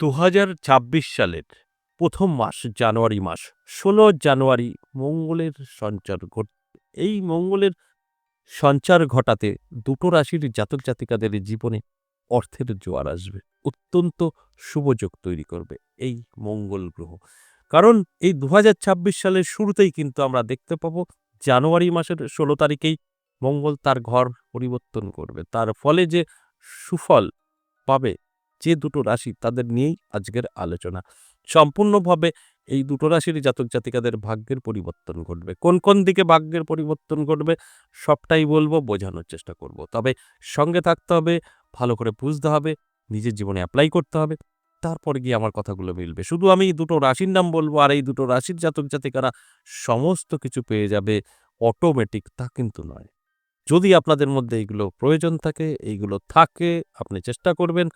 ২০২৬ সালের ১ম মাস জানুয়ারি মাস। ১৬ জানুয়ারি মঙ্গলের সঞ্চার এই মঙ্গলের সঞ্চার ঘটাতে দুটো রাশির জাতক-জাতিকাদের জীবনে অর্থের জোয়ার আসবে। অত্যন্ত শুভযোগ তৈরি করবে এই মঙ্গল গ্রহ। কারণ এই ২০২৬ সালের শুরুতেই কিন্তু আমরা দেখতে পাবো জানুয়ারি মাসের ১৬ তারিখেই মঙ্গল তার ঘর পরিবর্তন করবে। তার ফলে যে সুফল পাবে যে দুটো রাশি তাদের নিয়েই আজকের আলোচনা। সম্পূর্ণভাবে এই দুটো রাশির জাতক-জাতিকাদের ভাগ্যের পরিবর্তন ঘটবে। কোন দিকে ভাগ্যের পরিবর্তন ঘটবে সবটাই বলবো, বোঝানোর চেষ্টা করব। তবে সঙ্গে থাকতে হবে, ভালো করে বুঝতে হবে, নিজের জীবনে এপ্লাই করতে হবে। তারপরে গিয়ে আমার কথাগুলো মিলবে। শুধু আমি দুটো রাশির নাম বলবো আর এই দুটো রাশির জাতক-জাতিকারা সমস্ত কিছু পেয়ে যাবে অটোমেটিক তা কিন্তু নয়। যদি আপনাদের মধ্যে এইগুলো প্রয়োজন থাকে, এইগুলো থাকে, আপনি চেষ্টা করবেন,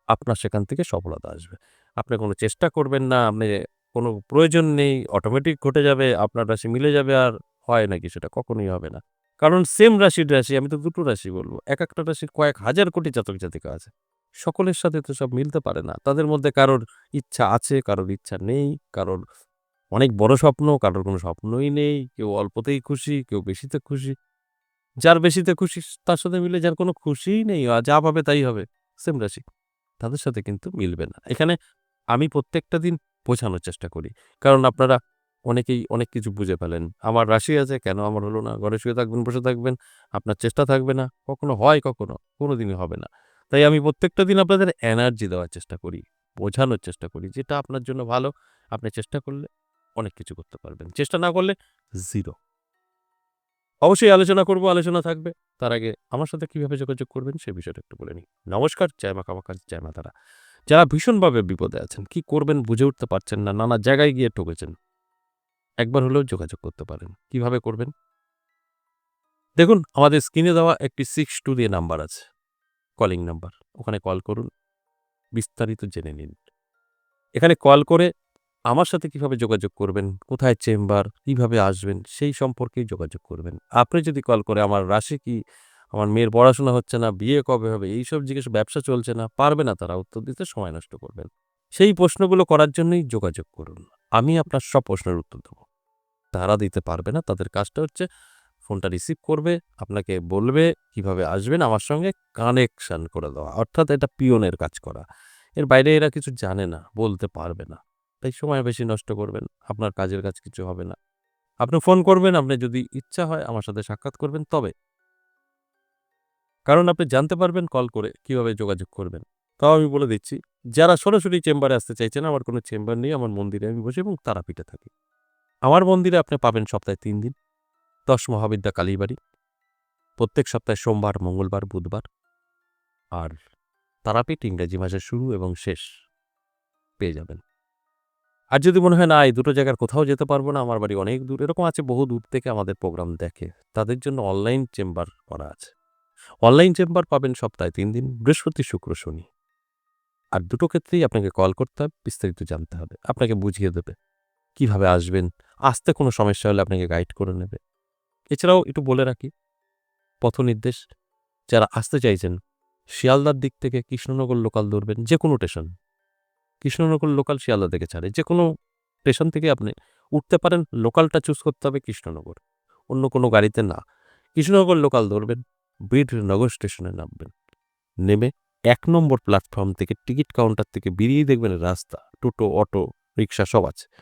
আপনার সেখান থেকে সফলতা আসবে। আপনি কোনো চেষ্টা করবেন না, আপনি কোনো প্রয়োজন নেই, অটোমেটিক ঘটে যাবে, আপনার রাশি মিলে যাবে আর হয় নাকি সেটা কখনোই হবে না। কারণ সেম রাশির রাশি, আমি তো দুটো রাশি বলব। একেকটা রাশির কয়েক হাজার কোটি জাতক-জাতিকা আছে। সকলের সাথে তো সব মিলতে পারে না। তাদের মধ্যে কারোর ইচ্ছা আছে, কারোর ইচ্ছা নেই, কারোর অনেক বড় স্বপ্ন, কারোর কোনো স্বপ্নই নেই। কেউ অল্পতেই খুশি, কেউ বেশিতে খুশি। যার বেশিতে খুশি তার সাথে মিলে যার কোনো খুশিই নেই, যা পাবে তাই হবে। সেম রাশি। তাদের সাথে কিন্তু মিলবে না। এখানে আমি প্রত্যেকটা দিন বোঝানোর চেষ্টা করি। কারণ আপনারা অনেকেই অনেক কিছু বুঝে ফেলেন। আমার রাশি আছে, কেন আমার হলো না? ঘরে শুয়ে থাকবেন, বসে থাকবেন। আপনার চেষ্টা থাকবে না। কখনো হয়, কখনো কোনোদিনই হবে না। তাই আমি প্রত্যেকটা দিন আপনাদের এনার্জি দেওয়ার চেষ্টা করি। বোঝানোর চেষ্টা করি। যেটা আপনার জন্য ভালো, আপনি চেষ্টা করলে অনেক কিছু করতে পারবেন। চেষ্টা না করলে 0। অবশ্যই আলোচনা করব, আলোচনা থাকবে। তার আগে আমার সাথে কিভাবে যোগাযোগ করবেন সে বিষয়টা একটু বলে নিই। নমস্কার, জয় মা কামাখ্যা, জয় মা তারা। যারা ভীষণভাবে বিপদে আছেন, কি করবেন বুঝে উঠতে পারছেন না, নানা জায়গায় গিয়ে ঠকেছেন, একবার হলেও যোগাযোগ করতে পারেন। কিভাবে করবেন? দেখুন, আমাদের স্ক্রিনে দেওয়া একটি 62 দিয়ে নাম্বার আছে, কলিং নাম্বার। ওখানে কল করুন, বিস্তারিত জেনে নিন। এখানে কল করে আমার সাথে কিভাবে যোগাযোগ করবেন, কোথায় চেম্বার, কিভাবে আসবেন সেই সম্পর্কেই যোগাযোগ করবেন। আপনি যদি কল করে আমার রাশি কি, আমার মেয়ের পড়াশোনা হচ্ছে না, বিয়ে কবে হবে, এইসব জিজ্ঞেস, ব্যবসা চলছে না, পারবে না তারা উত্তর দিতে, সময় নষ্ট করবেন। সেই প্রশ্নগুলো করার জন্যই যোগাযোগ করুন। আমি আপনার সব প্রশ্নের উত্তর দেব। তারা দিতে পারবে না, তাদের কাজটা হচ্ছে ফোনটা রিসিভ করবে, আপনাকে বলবে কিভাবে আসবেন, আমার সঙ্গে কানেকশন করে দেওয়া। অর্থাৎ এটা পিয়নের কাজ করা। এর বাইরে এরা কিছু জানে না, বলতে পারবে না। তাই সময় বেশি নষ্ট করবেন, আপনার কাজের কাজ কিছু হবে না। আপনি ফোন করবেন, আপনি যদি ইচ্ছা হয় আমার সাথে সাক্ষাৎ করবেন তবে। কারণ আপনি জানতে পারবেন কল করে কিভাবে যোগাযোগ করবেন। তাও আমি বলে দিচ্ছি, যারা সরাসরি চেম্বারে আসতে চাইছেন, আমার কোনো চেম্বার নেই, আমার মন্দিরে আমি বসি এবং তারাপীঠে থাকি। আমার মন্দিরে আপনি পাবেন সপ্তাহে ৩ দিন, ১০ মহাবিদ্যা কালীবাড়ি, প্রত্যেক সপ্তাহে সোমবার, মঙ্গলবার, বুধবার। আর তারাপীঠ ইংরেজি মাসের শুরু এবং শেষ পেয়ে যাবেন। আর যদি মনে হয় না এই দুটো জায়গার কোথাও যেতে পারবো না, আমার বাড়ি অনেক দূর, এরকম আছে বহু দূর থেকে আমাদের প্রোগ্রাম দেখে, তাদের জন্য অনলাইন চেম্বার করা আছে। অনলাইন চেম্বার পাবেন সপ্তাহে ৩ দিন, বৃহস্পতি, শুক্র, শনি। আর দুটো ক্ষেত্রেই আপনাকে কল করতে হবে, বিস্তারিত জানতে হবে। আপনাকে বুঝিয়ে দেবে কিভাবে আসবেন, আসতে কোনো সমস্যা হলে আপনাকে গাইড করে নেবে। এছাড়াও একটু বলে রাখি, পথনির্দেশ যারা আসতে চাইছেন, শিয়ালদার দিক থেকে কৃষ্ণনগর লোকাল ধরবেন, যেকোনো স্টেশন। কৃষ্ণনগর লোকাল শিয়ালদা থেকে ছাড়ে। যেকোনো স্টেশন থেকে আপনি উঠতে পারেন, লোকালটা চুজ করতে হবে কৃষ্ণনগর। অন্য কোনো গাড়িতে না। কৃষ্ণনগর লোকাল ধরবেন, বীরনগর স্টেশনে নামবেন। নেমে ১ নম্বর প্ল্যাটফর্ম থেকে টিকিট কাউন্টার থেকে বেরিয়েই দেখবেন রাস্তা, টোটো, অটো, রিক্সা সব আছে।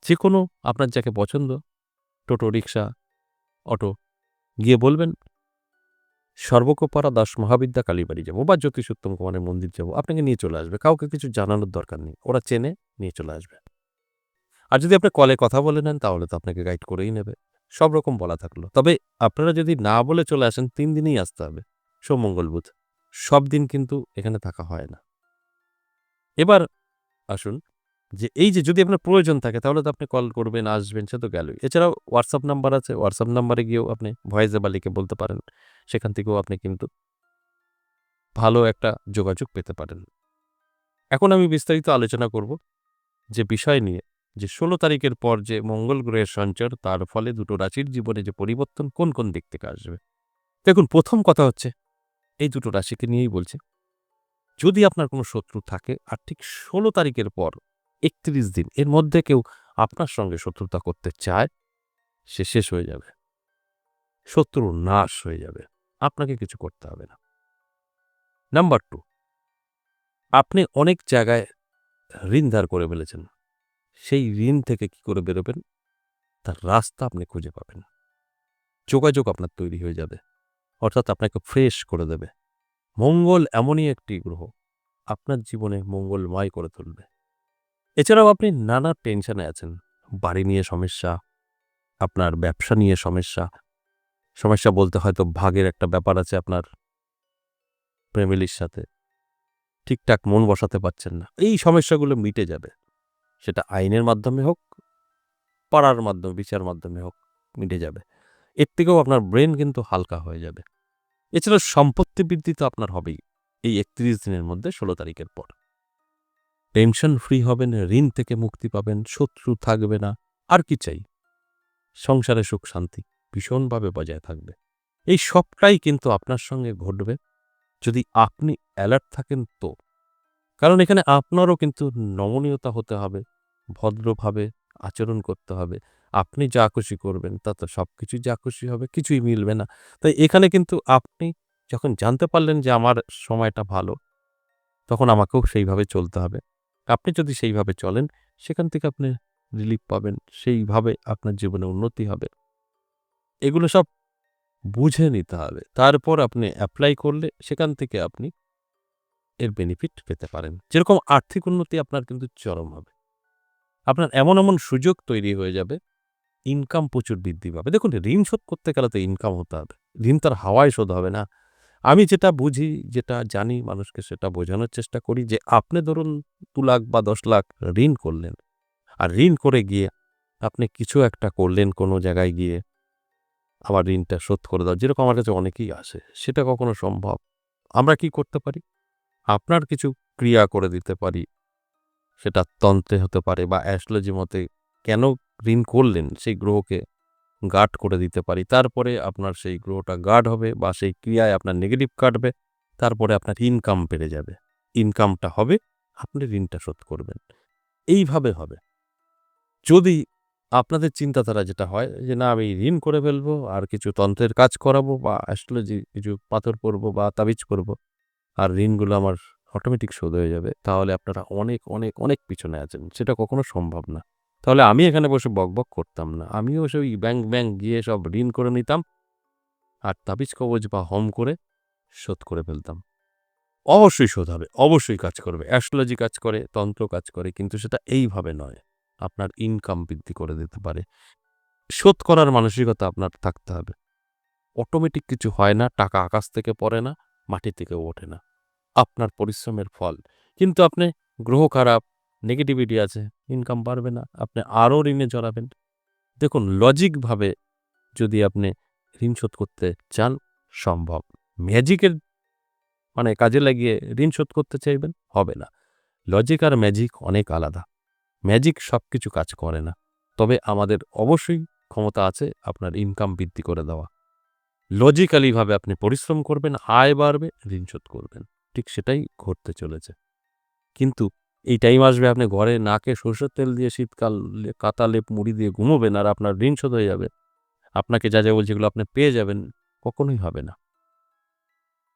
যেকোনো আপনার যাকে পছন্দ, টোটো, রিক্সা, অটো, গিয়ে বলবেন সর্বকোপারা দাস মহাবিদ্যা কালীবাড়ি যাবো বা জ্যোতিষ উত্তম কুমারের মন্দির যাবো, আপনাকে নিয়ে চলে আসবে। কাউকে কিছু জানানোর দরকার নেই, ওরা চেনে, নিয়ে চলে আসবে। আর যদি আপনি কলে কথা বলে নেন তাহলে তো আপনাকে গাইড করেই নেবে। সব রকম বলা থাকলো। তবে আপনারা যদি না বলে চলে আসেন, ৩ দিনেই আসতে হবে। সোম, মঙ্গল, বুধ। সব দিন কিন্তু এখানে থাকা হয় না। এবার আসুন, যে এই যে যদি আপনার প্রয়োজন থাকে তাহলে তো আপনি কল করবেন, আসবেন, সে তো গেলই। এছাড়াও WhatsApp নাম্বার আছে। WhatsApp নাম্বারে গিয়েও আপনি ভয়েসে বা লিখে বলতে পারেন। সেখান থেকেও আপনি কিন্তু ভালো একটা যোগাযোগ পেতে পারেন। এখন আমি বিস্তারিত আলোচনা করব যে বিষয় নিয়ে, যে ১৬ তারিখের পর যে মঙ্গল গ্রহের সঞ্চার, তার ফলে দুটো রাশির জীবনে যে পরিবর্তন কোন দিক থেকে আসবে। দেখুন, প্রথম কথা হচ্ছে এই দুটো রাশিকে নিয়েই বলছি। যদি আপনার কোনো শত্রু থাকে আর ঠিক ১৬ তারিখের পর ৩১ দিন এর মধ্যে কেউ আপনার সঙ্গে শত্রুতা করতে চায়, সে শেষ হয়ে যাবে। শত্রু নাশ হয়ে যাবে। আপনাকে কিছু করতে হবে না। নাম্বার ২, আপনি অনেক জায়গায় ঋণ ধার করে ফেলেছেন। সেই ঋণ থেকে কি করে বেরোবেন, তার রাস্তা আপনি খুঁজে পাবেন। যোগাযোগ আপনার তৈরি হয়ে যাবে। অর্থাৎ আপনাকে ফ্রেশ করে দেবে। মঙ্গল এমনই একটি গ্রহ, আপনার জীবনে মঙ্গলময় করে তুলবে। এছাড়াও আপনি নানা টেনশনে আছেন। বাড়ি নিয়ে সমস্যা, আপনার ব্যবসা নিয়ে সমস্যা। সমস্যা বলতে হয়তো ভাগের একটা ব্যাপার আছে আপনার ফ্যামিলির সাথে। ঠিকঠাক মন বসাতে পারছেন না। এই সমস্যাগুলো মিটে যাবে। সেটা আইনের মাধ্যমে হোক, পাড়ার মাধ্যমে, বিচার মাধ্যমে হোক, মিটে যাবে। এর থেকেও আপনার ব্রেন কিন্তু হালকা হয়ে যাবে। এছাড়া সম্পত্তি বৃদ্ধি তো আপনার হবেই এই ৩১ দিনের মধ্যে ১৬ তারিখের পর। টেনশন ফ্রি হবেন, ঋণ থেকে মুক্তি পাবেন, শত্রু থাকবে না। আর কি চাই? সংসারে সুখ শান্তি ভীষণভাবে বজায় থাকবে। এই সবটাই কিন্তু আপনার সঙ্গে ঘটবে যদি আপনি অ্যালার্ট থাকেন তো। কারণ এখানে আপনারও কিন্তু নমনীয়তা হতে হবে, ভদ্রভাবে আচরণ করতে হবে। আপনি যা খুশি করবেন তাতে সবকিছুই যা খুশি হবে, কিছুই মিলবে না। তাই এখানে কিন্তু আপনি যখন জানতে পারলেন যে আমার সময়টা ভালো, তখন আমাকেও সেইভাবে চলতে হবে। আপনি যদি সেইভাবে চলেন, সেখান থেকে আপনি রিলিফ পাবেন। সেইভাবে আপনার জীবনে উন্নতি হবে। এগুলো সব বুঝে নিতে হবে। তারপর আপনি এপ্লাই করলে সেখান থেকে আপনি এর বেনিফিট পেতে পারেন। যেরকম আর্থিক উন্নতি আপনার কিন্তু চরম হবে। আপনার এমন, এমন সুযোগ তৈরি হয়ে যাবে, ইনকাম প্রচুর বৃদ্ধি পাবে। দেখুন, ঋণ শোধ করতে গেলে তো ইনকাম হতে হবে। ঋণ তো আর হাওয়ায় শোধ হবে না। আমি যেটা বুঝি, যেটা জানি মানুষকে সেটা বোঝানোর চেষ্টা করি যে আপনি ধরুন ২ লাখ বা ১০ লাখ ঋণ করলেন। আর ঋণ করে গিয়ে আপনি কিছু একটা করলেন কোনো জায়গায় গিয়ে, আমার ঋণটা শোধ করে দাও। যেরকম আমার কাছে অনেকেই আসে। সেটা কখনো সম্ভব? আমরা কি করতে পারি? আপনার কিছু ক্রিয়া করে দিতে পারি। সেটা তন্ত্রে হতে পারে বা অ্যাস্ট্রোলজি মতে কেন ঋণ করলেন সেই গ্রহকে গার্ড করে দিতে পারি। তারপরে আপনার সেই গ্রহটা গার্ড হবে বা সেই ক্রিয়ায় আপনার নেগেটিভ কাটবে। তারপরে আপনার ইনকাম বেড়ে যাবে। ইনকামটা হবে, আপনি ঋণটা শোধ করবেন। এইভাবে হবে। যদি আপনাদের চিন্তাধারা যেটা হয় যে, না আমি ঋণ করে ফেলবো আর কিছু তন্ত্রের কাজ করাবো বা অ্যাস্ট্রোলজি কিছু পাথর পরবো বা তাবিজ করবো আর ঋণগুলো আমার অটোমেটিক শোধ হয়ে যাবে, তাহলে আপনারা অনেক, অনেক, অনেক পিছনে আছেন। সেটা কখনো সম্ভব না। তাহলে আমি এখানে বসে বকবক করতাম না। আমিও সেই ব্যাংক গিয়ে সব ঋণ করে নিতাম আর তাবিজ কবজ বা হোম করে শোধ করে ফেলতাম। অবশ্যই শোধ হবে, অবশ্যই কাজ করবে। অ্যাস্ট্রোলজি কাজ করে, তন্ত্র কাজ করে, কিন্তু সেটা এইভাবে নয়। আপনার ইনকাম বৃদ্ধি করে দিতে পারে। শোধ করার মানসিকতা আপনার থাকতে হবে। অটোমেটিক কিছু হয় না, টাকা আকাশ থেকে পড়ে না, মাটি থেকেও ওঠে না। আপনার পরিশ্রমের ফল। কিন্তু আপনি গ্রহ খারাপ, নেগেটিভিটি আছে, ইনকাম বাড়বে না। আপনি আরও ঋণে জড়াবেন। দেখুন, লজিকভাবে যদি আপনি ঋণ শোধ করতে চান, সম্ভব। ম্যাজিকের কাজে লাগিয়ে ঋণ শোধ করতে চাইবেন, হবে না। লজিক আর ম্যাজিক অনেক আলাদা। ম্যাজিক সবকিছু কাজ করে না। তবে আমাদের অবশ্যই ক্ষমতা আছে আপনার ইনকাম বৃদ্ধি করে দেওয়া। লজিক্যালিভাবে আপনি পরিশ্রম করবেন, আয় বাড়বে, ঋণ শোধ করবেন। ঠিক সেটাই ঘটতে চলেছে। কিন্তু এই টাইম আসবে আপনি ঘরে নাকে সরষের তেল দিয়ে শীতকাল কাঁথা লেপ মুড়ি দিয়ে ঘুমোবেন আর আপনার ঋণ শোধ হয়ে যাবে। আপনাকে যা, যা বলছি এগুলো আপনি পেয়ে যাবেন। কখনোই হবে না।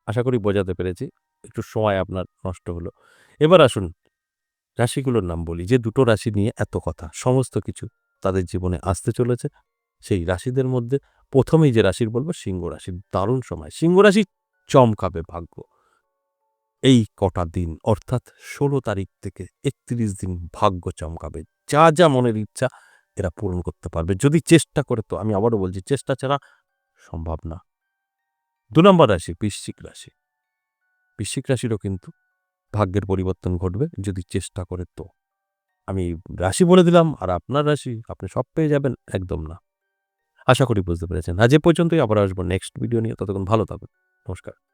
আশা করি বোঝাতে পেরেছি। একটু সময় আপনার নষ্ট হলো। এবার আসুন রাশিগুলোর নাম বলি। যে দুটো রাশি নিয়ে এত কথা, সমস্ত কিছু তাদের জীবনে আসতে চলেছে। সেই রাশিদের মধ্যে ১ম এই যে রাশির বলব, সিংহ রাশি। দারুণ সময়। সিংহ রাশি চমকাবে ভাগ্য। এই কটা দিন অর্থাৎ ১৬ তারিখ থেকে ৩১ দিন ভাগ্য চমকাবে। যা, যা মনের ইচ্ছা এরা পূরণ করতে পারবে। যদি চেষ্টা করে, তো আমি আবারও বলছি চেষ্টা ছাড়া সম্ভব না। ২ নম্বর রাশি বৃশ্চিক রাশি। বৃশ্চিক রাশিরও কিন্তু ভাগ্যের পরিবর্তন ঘটবে যদি চেষ্টা করে তো। আমি রাশি বলে দিলাম আর আপনার রাশি, আপনি সব পেয়ে যাবেন, একদম না। আশা করি বুঝতে পেরেছেন। আজ এ পর্যন্তই, আবার আসবো নেক্সট ভিডিও নিয়ে। ততক্ষণ ভালো থাকুন। নমস্কার।